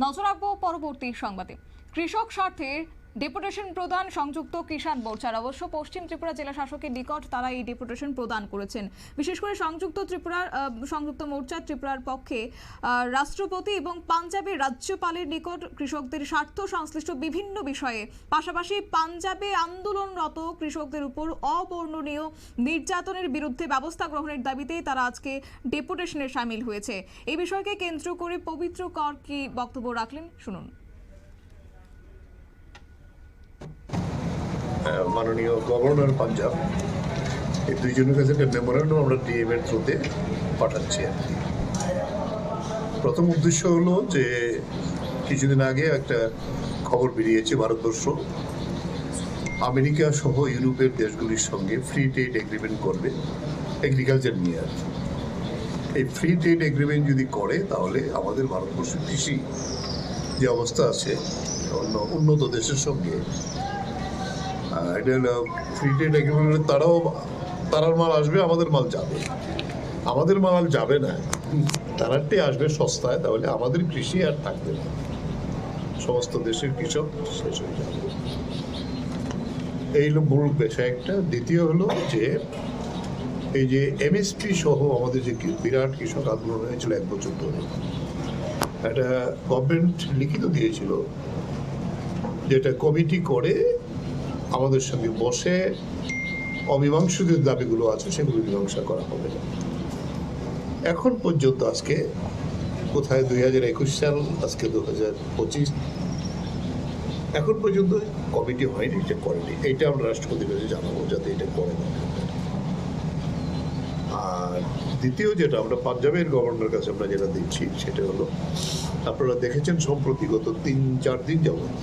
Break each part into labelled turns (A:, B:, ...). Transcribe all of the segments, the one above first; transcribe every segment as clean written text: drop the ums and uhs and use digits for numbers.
A: নজর রাখবো পরবর্তী সংবাদে। কৃষক স্বার্থে ডেপুটেশন প্রদান সংযুক্ত কিষাণ মোর্চার। অবশ্য পশ্চিম ত্রিপুরা জেলা শাসকের নিকট তারা এই ডেপুটেশন প্রদান করেছেন। বিশেষ করে সংযুক্ত মোর্চা ত্রিপুরার পক্ষে রাষ্ট্রপতি এবং পাঞ্জাবের রাজ্যপালের নিকট কৃষকদের স্বার্থ সংশ্লিষ্ট বিভিন্ন বিষয়ে, পাশাপাশি পাঞ্জাবে আন্দোলনরত কৃষকদের উপর অবর্ণনীয় নির্যাতনের বিরুদ্ধে ব্যবস্থা গ্রহণের দাবিতে তারা আজকে ডেপুটেশনে সামিল হয়েছে। এই বিষয়কে কেন্দ্র করে পবিত্র কর কি বক্তব্য রাখলেন, শুনুন।
B: মাননীয় গভর্নর পাঞ্জাব, এই দুইজনের কাছে একটা মেমোরেন্ডাম আমরা ডিএম এর থ্রুতে পাঠাচ্ছি আর কি। প্রথম উদ্দেশ্য হলো যে কিছুদিন আগে একটা খবর বেরিয়েছে, ভারতবর্ষ আমেরিকা সহ ইউরোপের দেশগুলির সঙ্গে ফ্রি ট্রেড এগ্রিমেন্ট করবে এগ্রিকালচার নিয়ে আর কি। এই ফ্রি ট্রেড এগ্রিমেন্ট যদি করে তাহলে আমাদের ভারতবর্ষের কৃষি যে অবস্থা আছে অন্য উন্নত দেশের সঙ্গে, এটা ফ্রি ট্রেড এগ্রিমেন্ট তারার মাল আসবে, আমাদের মাল যাবে। আমাদের মাল যাবে না, তারারটি আসবে সস্তায়, তাহলে আমাদের কৃষি আর থাকবে না, সমস্ত দেশের কৃষক শেষ হয়ে যাবে। এই হলো মূল বিষয় একটা। দ্বিতীয় হলো যে এই যে এমএসপি সহ আমাদের যে বিরাট কৃষক আন্দোলন হয়েছিল 1 বছর ধরে, একটা গভর্নমেন্ট লিখিত দিয়েছিল যেটা কমিটি করে আমাদের সঙ্গে বসে অমীমাংসিত দাবিগুলো আছে সেগুলো মীমাংসা করা হবে। এখন পর্যন্ত আজকে কোথায় 2021 সাল, আজকে 2025, এখন পর্যন্ত কমিটি হয়নি, যে করেনি। এইটা আমরা রাষ্ট্রপতির কাছে জানাবো যাতে এটা করে না। আর দ্বিতীয় যেটা আমরা পাঞ্জাবের গভর্নর কাছে আমরা যেটা দিচ্ছি সেটা হলো, আপনারা দেখেছেন সম্প্রতি গত 3-4 দিন যাবত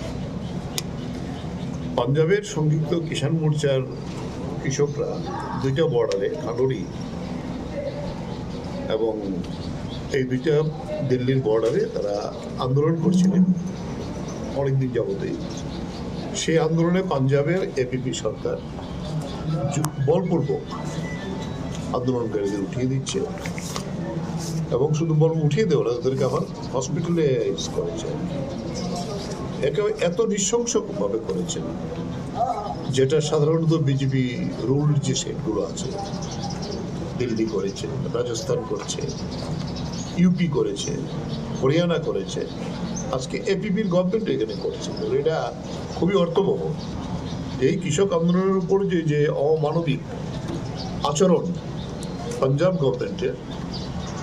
B: পাঞ্জাবের সংযুক্ত কিষাণ মোর্চার কৃষকরা দুইটা বর্ডারে, খাগড়ি এবং এই দুইটা দিল্লির বর্ডারে তারা আন্দোলন করছিলেন অনেকদিন যাবতই। সেই আন্দোলনে পাঞ্জাবের এপিপি সরকার বলপূর্বক আন্দোলনকারীদের উঠিয়ে দিচ্ছে, এবং শুধু বল উঠিয়ে দেওয়া না, তাদেরকে আবার হসপিটালে করেছে। এত নৃশংসভাবে করেছেন, যেটা সাধারণত বিজেপি রুল যে সেটগুলো আছে, দিল্লি করেছে, রাজস্থান করছে, ইউপি করেছে, হরিয়ানা করেছে, আজকে এপিপির গভর্নমেন্ট এখানে করছে। এটা খুবই অর্থবহ। এই কৃষক আন্দোলনের উপর যে অমানবিক আচরণ পাঞ্জাব গভর্নমেন্টের,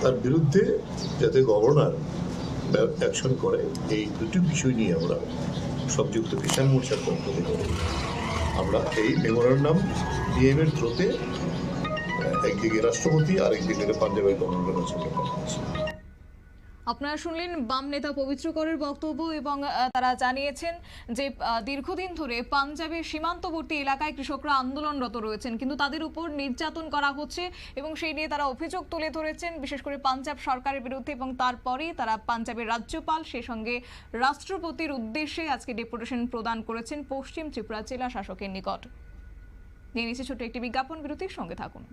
B: তার বিরুদ্ধে যাতে গভর্নর অ্যাকশন করে, এই দুটি বিষয় নিয়ে আমরা সংযুক্ত কিষাণ মোর্চার পক্ষ থেকে আমরা এই মেমোরেন্ডাম ডিএম এর থ্রুতে একদিকে রাষ্ট্রপতি আর একদিকে পাঞ্জাবের গভর্নর কাছে পাঠাচ্ছি।
A: আপনারা শুনলেন বাম নেতা পবিত্র করের বক্তব্য, এবং তারা জানিয়েছেন যে দীর্ঘদিন ধরে পাঞ্জাবের সীমান্তবর্তী এলাকায় কৃষকরা আন্দোলনরত রয়েছেন, কিন্তু তাদের উপর নির্যাতন করা হচ্ছে এবং সেই নিয়ে তারা অভিযোগ তুলে ধরেছেন বিশেষ করে পাঞ্জাব সরকারের বিরুদ্ধে, এবং তারপরে তারা পাঞ্জাবের রাজ্যপাল সেই সঙ্গে রাষ্ট্রপতির উদ্দেশ্যে আজকে ডেপুটেশন প্রদান করেছেন পশ্চিম ত্রিপুরা জেলা শাসকের নিকট। নিয়ে নিচ্ছে ছোট্ট একটি বিজ্ঞাপন বিরতির, সঙ্গে থাকুন।